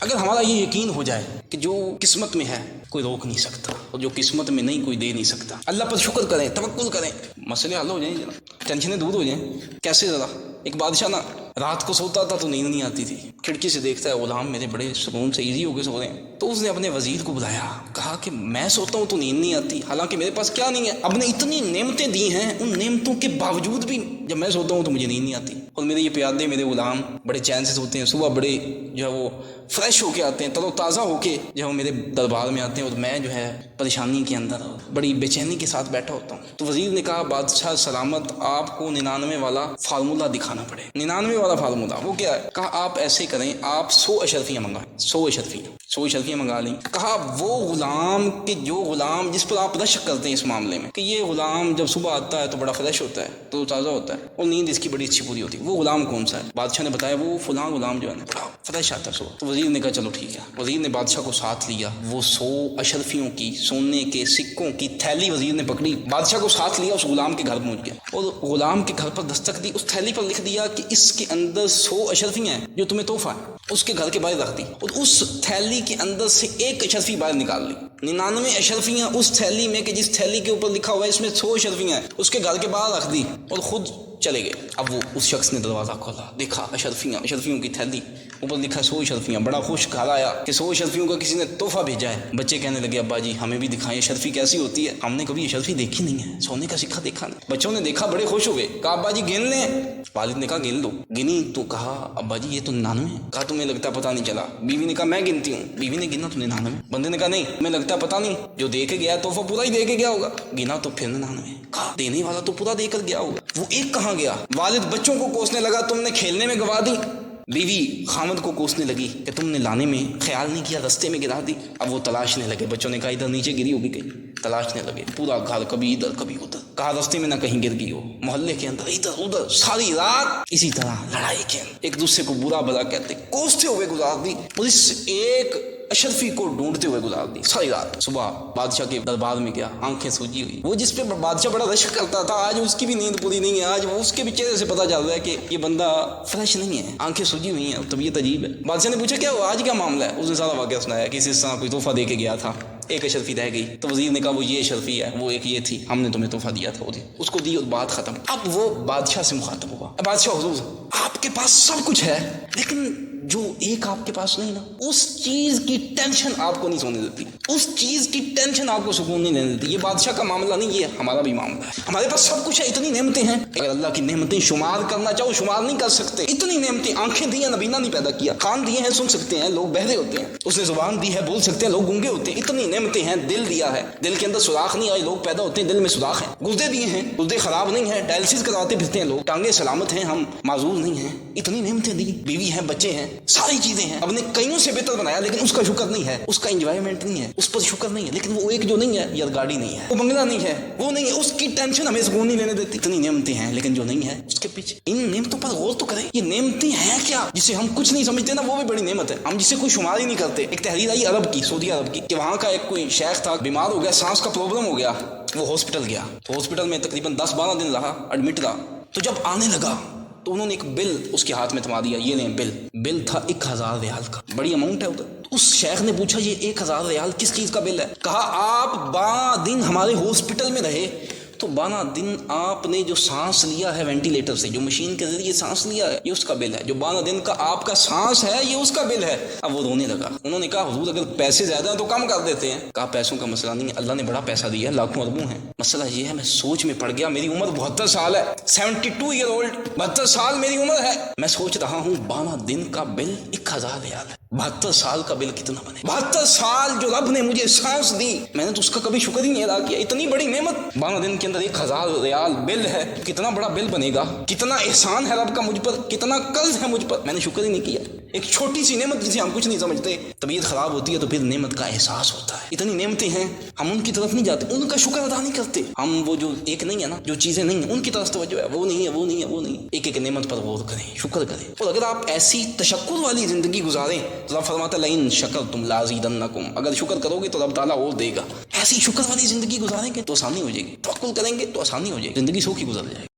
اگر ہمارا یہ یقین ہو جائے کہ جو قسمت میں ہے کوئی روک نہیں سکتا اور جو قسمت میں نہیں کوئی دے نہیں سکتا، اللہ پر شکر کریں، توکل کریں، مسئلے حل ہو جائیں، ٹینشنیں دور ہو جائیں۔ کیسے ذرا ایک بادشاہ نا رات کو سوتا تھا تو نیند نہیں آتی تھی، کھڑکی سے دیکھتا ہے غلام میرے بڑے سکون سے ایزی ہو کے سو رہے ہیں، تو اس نے اپنے وزیر کو بلایا، کہا کہ میں سوتا ہوں تو نیند نہیں آتی، حالانکہ میرے پاس کیا نہیں ہے، اب نے اتنی نعمتیں دی ہیں، ان نعمتوں کے باوجود بھی جب میں سوتا ہوں تو مجھے نیند نہیں آتی، اور میرے یہ پیادے میرے غلام بڑے چین سے سوتے ہیں، صبح بڑے جو ہے وہ فریش ہو کے آتے ہیں، تر و تازہ ہو کے جو ہے میرے دربار میں آتے ہیں، اور میں جو ہے پریشانی کے اندر بڑی بے چینی کے ساتھ بیٹھا ہوتا ہوں۔ تو وزیر نے کہا بادشاہ سلامت، آپ کو 99 والا فارمولہ دکھانا پڑے۔ 99 والا فارمولہ وہ کیا ہے؟ کہا آپ ایسے کریں، آپ 100 اشرفیاں منگائیں، 100 اشرفیاں منگا لیں۔ کہا وہ غلام کہ جو غلام جس پر آپ رشک کرتے ہیں اس معاملے میں کہ یہ غلام جب صبح آتا ہے تو بڑا فریش ہوتا ہے، تو تازہ ہوتا ہے اور نیند اس کی بڑی اچھی پوری ہوتی ہے، وہ غلام کون سا ہے؟ بادشاہ نے بتایا وہ فلاں غلام جو ہے نا بڑا فریش آتا ہے صبح۔ تو وزیر نے کہا چلو ٹھیک ہے، وزیر نے بادشاہ کو ساتھ لیا، وہ 100 اشرفیوں کی سونے کے سکوں کی تھیلی وزیر نے پکڑی، بادشاہ کو ساتھ لیا، اس غلام کے گھر پہنچ گیا اور غلام کے گھر پر دستک دی، اس تھیلی پر لکھ دیا کہ اس کے اندر 100 اشرفیاں ہیں جو تمہیں تحفہ ہے، اس کے گھر کے باہر رکھ دی، اور اس تھیلی کے اندر سے ایک اشرفی باہر نکال لی، 99 اشرفیاں اس تھیلی میں کہ جس تھیلی کے اوپر لکھا ہوا ہے اس میں 100 اشرفیاں ہیں، اس کے گھر کے باہر رکھ دی اور خود چلے گئے۔ اب وہ اس شخص نے دروازہ کھولا، دیکھا اشرفیوں کی تھیلی، اوپر لکھا 100 اشرفیاں، بڑا خوش گھر آیا کہ 100 اشرفیوں کا کسی نے تحفہ بھیجا ہے۔ بچے کہنے لگے ابا جی ہمیں بھی دکھائیں اشرفی کیسی ہوتی ہے، ہم نے کبھی اشرفی دیکھی نہیں ہے، سونے کا سکہ دیکھا نہیں۔ بچوں نے دیکھا بڑے خوش ہوئے، کہا ابا جی گن لیں؟ والد نے کہا گن لو۔ گنی تو کہا ابا جی یہ تو 99 ہے۔ کہا تمہیں لگتا پتہ نہیں چلا؟ بیوی نے کہا میں گنتی ہوں۔ بیوی نے گنا تو 99۔ بندے نے کہا نہیں تمہیں لگتا پتہ نہیں، جو دے کے گیا تحفہ پورا ہی دے کے گیا ہوگا۔ گنا تو پھر 99۔ کہا دینے والا تو پورا دے کر گیا ہوگا، وہ ایک کہاں گیا؟ والد بچوں کو کوسنے لگا تم نے کھیلنے میں گوا دی، بیوی خامد کو کوسنے لگی کہ تم نے لانے میں خیال نہیں کیا، رستے میں گرا دی۔ اب وہ تلاشنے لگے، بچوں نے کہا ادھر نیچے گری ہوگی کہیں، تلاشنے لگے پورا گھر، کبھی ادھر کبھی ادھر، کہا رستے میں نہ کہیں گر گئی ہو، محلے کے اندر ادھر ادھر، ساری رات اسی طرح لڑائی کے ایک دوسرے کو برا بھلا کہتے کوستے ہوئے گزار دی، اور اس ایک اشرفی کو ڈھونڈتے ہوئے گزار دی ساری رات۔ صبح بادشاہ کے دربار میں گیا، آنکھیں سوجی ہوئی، وہ جس پہ بادشاہ بڑا رشک کرتا تھا آج اس کی بھی نیند پوری نہیں ہے، آج وہ اس کے بھی چہرے سے پتہ چل رہا ہے کہ یہ بندہ فریش نہیں ہے، آنکھیں سوجی ہوئی ہیں، طبیعت عجیب ہے۔ بادشاہ نے پوچھا کیا ہوا آج کیا معاملہ ہے؟ اس نے سارا واقعہ سنایا کہ اس طرح کوئی تحفہ دے کے گیا تھا، ایک اشرفی رہ گئی، تو وزیر نے کہا وہ یہ اشرفی ہے، وہ ایک یہ تھی، ہم نے تمہیں تحفہ دیا تھا، اس کو دی اور بات ختم۔ اب وہ بادشاہ سے مخاطب ہوا، بادشاہ حضور آپ کے پاس سب کچھ ہے لیکن جو ایک آپ کے پاس نہیں نا، اس چیز کی ٹینشن آپ کو نہیں سونے دیتی، اس چیز کی ٹینشن آپ کو سکون نہیں لینے دیتی۔ یہ بادشاہ کا معاملہ نہیں، یہ ہمارا بھی معاملہ ہے۔ ہمارے پاس سب کچھ ہے، اتنی نعمتیں ہیں، اگر اللہ کی نعمتیں شمار کرنا چاہو شمار نہیں کر سکتے، اتنی نعمتیں، آنکھیں دی ہیں نبینا نہیں پیدا کیا، کان دیے ہیں سن سکتے ہیں لوگ بہرے ہوتے ہیں، اس نے زبان دی ہے بول سکتے ہیں لوگ گونگے ہوتے ہیں، اتنی نعمتیں ہیں، دل دیا ہے، دل کے اندر سوراخ نہیں آئے لوگ پیدا ہوتے ہیں، دل میں سوراخ ہیں، گردے دیے ہیں، گردے خراب نہیں ہیں، ڈائلسس کرواتے پھرتے ہیں لوگ، ٹانگیں سلامت ہیں، ہم معذور نہیں ہیں، اتنی نعمتیں دی، بیوی ہیں، بچے ہیں، ساری چیزیں ہیں، اب نے کئیوں سے بہتر بنایا لیکن اس کا شکر نہیں ہے، اس کا انجوائمنٹ نہیں ہے، اس پر شکر نہیں ہے، لیکن وہ ایک جو نہیں ہے، یا گاڑی نہیں ہے، وہ بنگلہ نہیں ہے، وہ نہیں ہے، اس کی ٹینشن ہمیں سکون نہیں لینے دیتی۔ اتنی نعمتیں ہیں لیکن جو نہیں ہے اس کے پیچھے، ان نعمتوں پر غور تو کریں، یہ نعمتیں ہیں کیا جسے ہم کچھ نہیں سمجھتے نا، وہ بھی بڑی نعمت ہے، ہم جسے کوئی شمار ہی نہیں کرتے۔ ایک تحریر آئی عرب کی، سعودی عرب کی، کہ وہاں کا ایک کوئی شیخ تھا، بیمار ہو گیا، سانس کا پرابلم ہو گیا، وہ ہاسپٹل گیا، تو ہاسپٹل میں تقریباً 10-12 دن رہا، ایڈمٹ رہا، تو جب آنے لگا تو انہوں نے ایک بل اس کے ہاتھ میں تھما دیا، یہ لیں بل تھا 1000 ریال کا، بڑی اماؤنٹ ہے ادھر۔ اس شیخ نے پوچھا یہ 1000 ریال کس چیز کا بل ہے؟ کہا آپ 12 دن ہمارے ہاسپٹل میں رہے، تو 12 دن آپ نے جو سانس لیا ہے وینٹیلیٹر سے، جو مشین کے ذریعے سانس لیا ہے، یہ اس کا بل ہے، جو 12 دن کا آپ کا سانس ہے یہ اس کا بل ہے۔ اب وہ رونے لگا، انہوں نے کہا حضور اگر پیسے زیادہ ہیں تو کم کر دیتے ہیں۔ کہا پیسوں کا مسئلہ نہیں ہے، اللہ نے بڑا پیسہ دیا ہے، لاکھوں اربوں ہیں، مسئلہ یہ ہے میں سوچ میں پڑ گیا، میری عمر 72 سال ہے، 72 ایئر اولڈ، 72 سال میری عمر ہے، میں سوچ رہا ہوں 12 دن کا بل 1000 ریال ہے، 72 سال کا بل کتنا بنے؟ 72 سال جو رب نے مجھے سانس دی، میں نے تو اس کا کبھی شکر ہی نہیں ادا کیا، اتنی بڑی نعمت، 12 دن کے اندر 1000 ریال بل ہے، کتنا بڑا بل بنے گا، کتنا احسان ہے رب کا مجھ پر، کتنا قرض ہے مجھ پر، میں نے شکر ہی نہیں کیا۔ ایک چھوٹی سی نعمت جسے ہم کچھ نہیں سمجھتے، طبیعت خراب ہوتی ہے تو پھر نعمت کا احساس ہوتا ہے، اتنی نعمتیں ہیں ہم ان کی طرف نہیں جاتے، ان کا شکر ادا نہیں کرتے، ہم وہ جو ایک نہیں ہے نا، جو چیزیں نہیں ہیں ان کی طرف توجہ ہے، وہ نہیں ہے، وہ نہیں ہے، وہ نہیں ہے، ایک ایک نعمت پر غور کریں، شکر کریں، اور اگر آپ ایسی تشکر والی زندگی گزاریں تو رب فرماتا ہے لئن شکرتم لازیدنکم، اگر شکر کرو گے تو رب تعالیٰ اور دے گا۔ ایسی شکر والی زندگی گزاریں گے تو آسانی ہو جائے گی، توکل کریں گے تو آسانی ہو جائے گی، زندگی سو کی گزر جائے گی۔